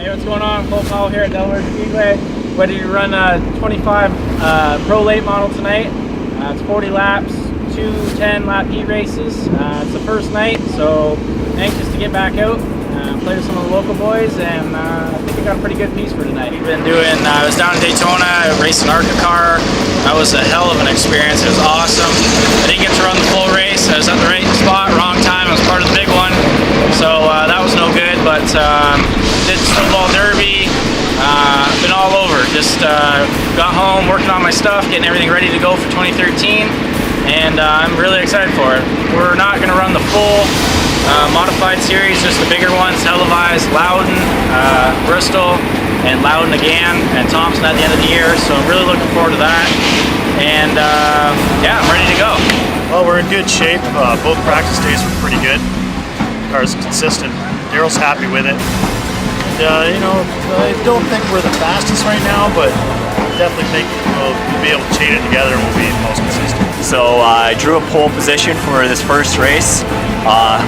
Hey, what's going on? Cole Powell here at Delaware Speedway. Whether you run a 25 Pro Late model tonight, it's 40 laps, 2 10-lap heat races. It's the first night, so anxious to get back out, play with some of the local boys, and I think we got a pretty good piece for tonight. I was down in Daytona, racing ARCA car. That was a hell of an experience. It was awesome. I didn't get to run the full race. I was at the right spot, wrong time. I was part of the big one, so that was no good. But did Snowball Derby. Been all over. Just got home, working on my stuff, getting everything ready to go for 2013, and I'm really excited for it. We're not going to run the full Modified Series, just the bigger ones, televised, Loudon, Bristol, and Loudon again, and Thompson at the end of the year, so I'm really looking forward to that, and yeah, I'm ready to go. Well, we're in good shape. Both practice days were pretty good. The car's consistent. Daryl's happy with it. You know, I don't think we're the fastest right now, but definitely think we'll be able to chain it together and we'll be the most consistent. So I drew a pole position for this first race.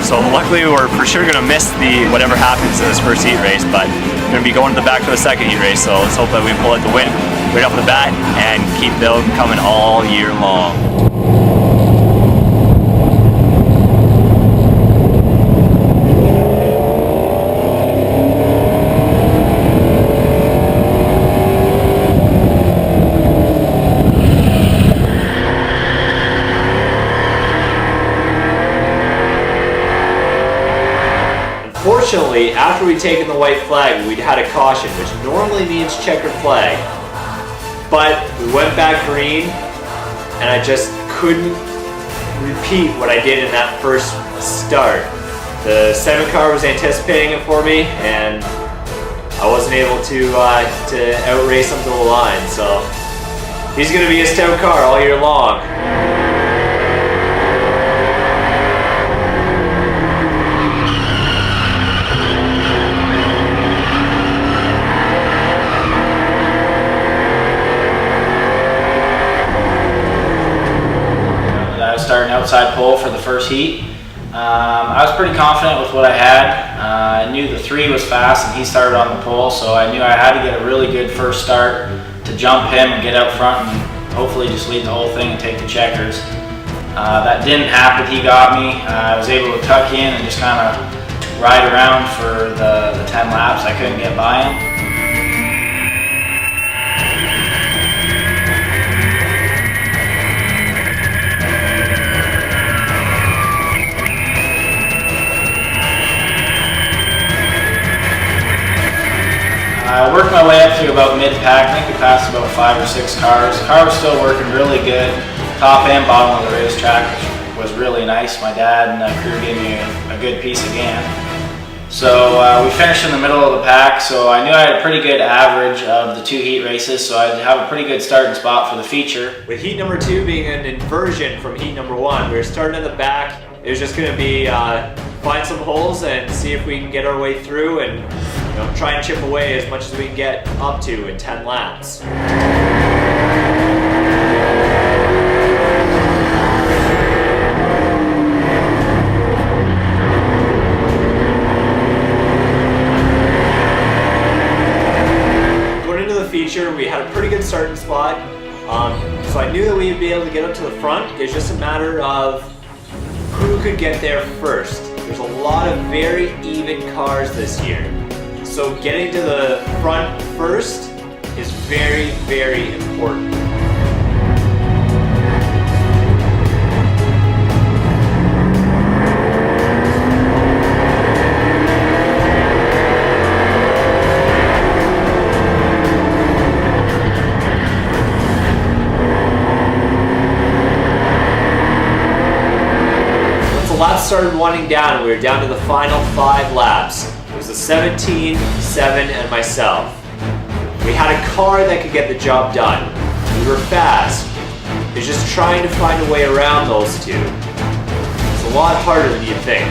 So luckily we're for sure going to miss the whatever happens in this first heat race, but we're going to be going to the back for the second heat race. So let's hope that we pull out the win right off the bat and keep them coming all year long. Fortunately, after we'd taken the white flag, we'd had a caution, which normally means checkered flag. But we went back green, and I just couldn't repeat what I did in that first start. The 7 car was anticipating it for me, and I wasn't able to outrace him to the line. So he's going to be a stout car all year long. Starting outside pole for the first heat. I was pretty confident with what I had. I knew the 3 was fast and he started on the pole, so I knew I had to get a really good first start to jump him and get out front and hopefully just lead the whole thing and take the checkers. That didn't happen. He got me. I was able to tuck in and just kind of ride around for the 10 laps. I couldn't get by him. I worked my way up to about mid-pack. I think we passed about 5 or 6 cars. The car was still working really good. Top and bottom of the racetrack was really nice. My dad and the crew gave me a good piece again. So we finished in the middle of the pack, so I knew I had a pretty good average of the 2 heat races, so I'd have a pretty good starting spot for the feature. With heat number 2 being an inversion from heat number 1, we were starting in the back. It was just going to be find some holes and see if we can get our way through and try and chip away as much as we can get up to in 10 laps. Going into the feature, we had a pretty good starting spot, so I knew that we'd be able to get up to the front. It's just a matter of who could get there first. There's a lot of very even cars this year. So getting to the front first is very, very important. Once the laps started winding down, we were down to the final 5 laps. It was the 17, 7, and myself. We had a car that could get the job done. We were fast. It's just trying to find a way around those 2. It's a lot harder than you think.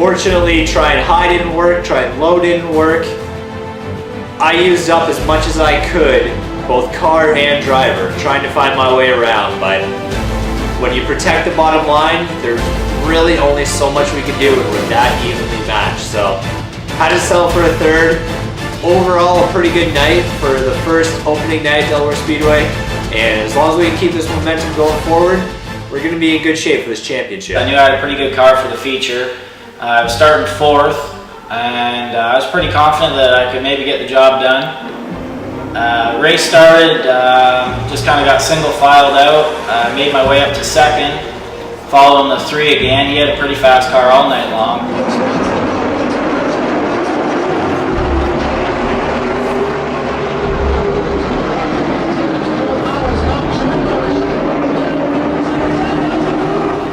Unfortunately, trying high didn't work, trying low didn't work. I used up as much as I could, both car and driver, trying to find my way around, but when you protect the bottom line, there's really only so much we can do when we're that evenly matched. So, had to settle for a third. Overall, a pretty good night for the first opening night at Delaware Speedway, and as long as we can keep this momentum going forward, we're going to be in good shape for this championship. I knew I had a pretty good car for the feature. I was starting 4th, and I was pretty confident that I could maybe get the job done. Race started, just kind of got single filed out, made my way up to 2nd, following the 3 again. He had a pretty fast car all night long.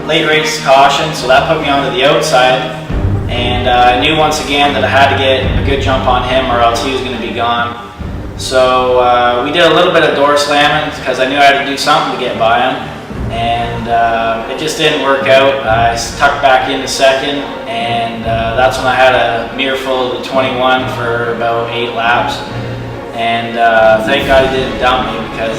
Late race caution, so that put me onto the outside, and I knew once again that I had to get a good jump on him or else he was going to be gone. So we did a little bit of door slamming because I knew I had to do something to get by him, and it just didn't work out. I tucked back into 2nd, and that's when I had a mirror full of the 21 for about 8 laps. And thank God he didn't dump me, because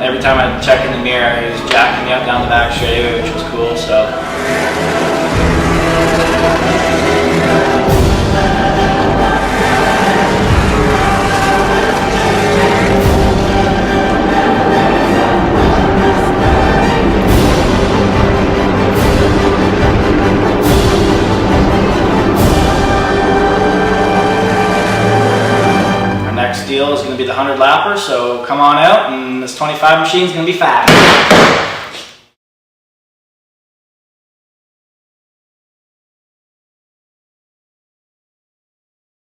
every time I check in the mirror, he was jacking me up down the back straightaway, which was cool. So. Deal is going to be the 100 lapper, so come on out, and this 25 machine is going to be fast.